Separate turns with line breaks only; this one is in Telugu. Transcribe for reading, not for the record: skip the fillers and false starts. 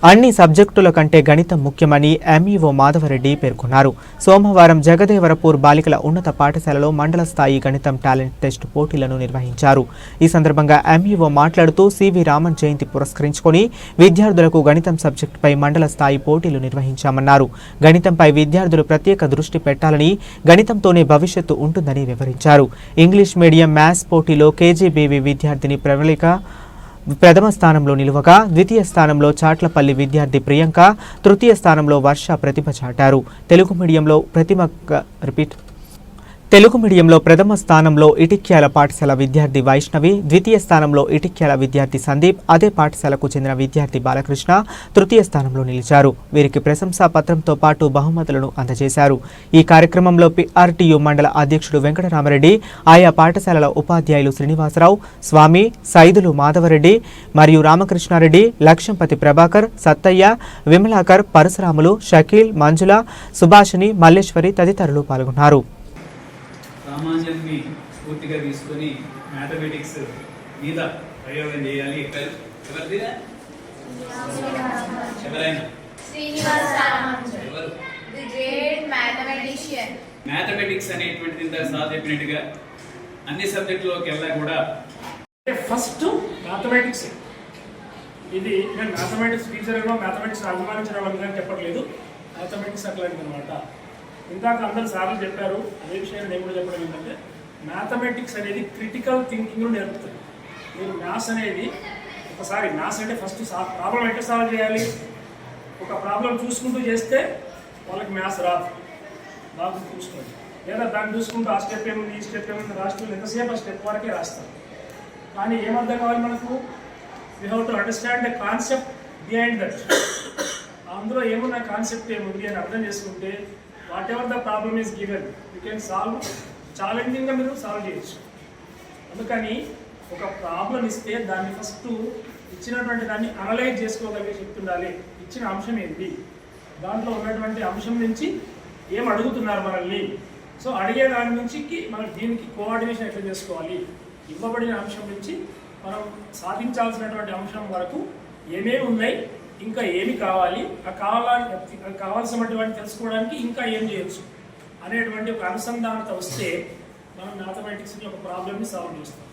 అన్ని సబ్జెక్టుల కంటే గణితం ముఖ్యమని ఎంఈఓ మాధవరెడ్డి పేర్కొన్నారు. సోమవారం జగదేవరపూర్ బాలికల ఉన్నత పాఠశాలలో మండల స్థాయి గణితం టాలెంట్ టెస్ట్ పోటీలను నిర్వహించారు. ఈ సందర్భంగా ఎంఈఓ మాట్లాడుతూ సివి రామన్ జయంతి పురస్కరించుకొని విద్యార్థులకు గణితం సబ్జెక్టుపై మండల స్థాయి పోటీలు నిర్వహించామన్నారు. గణితంపై విద్యార్థులు ప్రత్యేక దృష్టి పెట్టాలని, గణితంతోనే భవిష్యత్తు ఉంటుందని వివరించారు. ఇంగ్లీష్ మీడియం మ్యాథ్స్ పోటీలో కేజీబీవీ విద్యార్థిని ప్రవళిక ప్రథమ స్థానంలో నిలువగా, ద్వితీయ స్థానంలో చాట్లపల్లి విద్యార్థి ప్రియాంక, తృతీయ స్థానంలో వర్ష ప్రతిభ చాటారు. తెలుగు మీడియంలో ప్రథమ స్థానంలో ఇటిక్యాల పాఠశాల విద్యార్థి వైష్ణవి, ద్వితీయ స్థానంలో ఇటిక్యాల విద్యార్థి సందీప్, అదే పాఠశాలకు చెందిన విద్యార్థి బాలకృష్ణ తృతీయ స్థానంలో నిలిచారు. వీరికి ప్రశంసా పత్రంతో పాటు బహుమతులను అందజేశారు. ఈ కార్యక్రమంలో పిఆర్టీయు మండల అధ్యక్షుడు వెంకటరామరెడ్డి, ఆయా పాఠశాలల ఉపాధ్యాయులు శ్రీనివాసరావు, స్వామి, సైదులు మాధవరెడ్డి మరియు రామకృష్ణారెడ్డి, లక్ష్యంపతి ప్రభాకర్, సత్తయ్య, విమలాకర్, పరశురాములు, షకీల్, మంజుల, సుభాషిణి, మల్లేశ్వరి తదితరులు పాల్గొన్నారు.
సామాన్యాన్ని స్ఫూర్తిగా తీసుకొని మ్యాథమెటిక్స్ మీద ప్రయోగం చేయాలి. మ్యాథమెటిక్స్ అనేటువంటిది ఇంత సార్ చెప్పినట్టుగా అన్ని సబ్జెక్టులోకి వెళ్ళా కూడా
ఫస్ట్ మ్యాథమెటిక్స్. ఇది నేను మ్యాథమెటిక్స్ టీచర్గా మ్యాథమెటిక్స్ అభిమానించడం అని చెప్పట్లేదు. మ్యాథమెటిక్స్ అట్లాంటిది అనమాట. ఇందాక అందరు సార్లు చెప్పారు, అదే విషయాన్ని నేను కూడా చెప్పడం ఏంటంటే మ్యాథమెటిక్స్ అనేది క్రిటికల్ థింకింగ్ను నేర్పుతుంది. మీరు మ్యాథ్స్ అనేది ఒకసారి మ్యాథ్స్ అంటే ఫస్ట్ ప్రాబ్లం ఎట్లా సాల్వ్ చేయాలి, ఒక ప్రాబ్లం చూసుకుంటూ చేస్తే వాళ్ళకి మ్యాథ్స్ రాదు, బాగా చూసుకోండి. లేదా దాన్ని చూసుకుంటూ ఆ స్టెప్ ఏముంది ఈ స్టెప్ ఏముంది రాష్ట్రంలో ఎంతసేపు ఆ స్టెప్ వరకే రాస్తారు. కానీ ఏమర్థం కావాలి మనకు, we have to understand the concept behind that. అందులో ఏమున్న కాన్సెప్ట్ ఏముంది అని అర్థం చేసుకుంటే whatever the problem is given you can solve, ఛాలెంజింగ్గా మీరు సాల్వ్ చేయొచ్చు. అందుకని ఒక ప్రాబ్లం ఇస్తే దాన్ని ఫస్ట్ ఇచ్చినటువంటి దాన్ని అనలైజ్ చేసుకోగలిగే శక్తి ఉండాలి. ఇచ్చిన అంశం ఏంటి, దాంట్లో ఉన్నటువంటి అంశం నుంచి ఏం అడుగుతున్నారు మనల్ని, సో అడిగే దాని నుంచి మనం దీనికి కోఆర్డినేషన్ ఎట్లా చేసుకోవాలి, ఇవ్వబడిన అంశం నుంచి మనం సాధించాల్సినటువంటి అంశం వరకు ఏమేమి ఉన్నాయి, ఇంకా ఏమి కావాలి, కావాల్సినటువంటి తెలుసుకోవడానికి ఇంకా ఏం చేయొచ్చు అనేటువంటి ఒక అనుసంధానత వస్తే మనం మ్యాథమెటిక్స్ని ఒక ప్రాబ్లమ్ని సాల్వ్ చేస్తాం.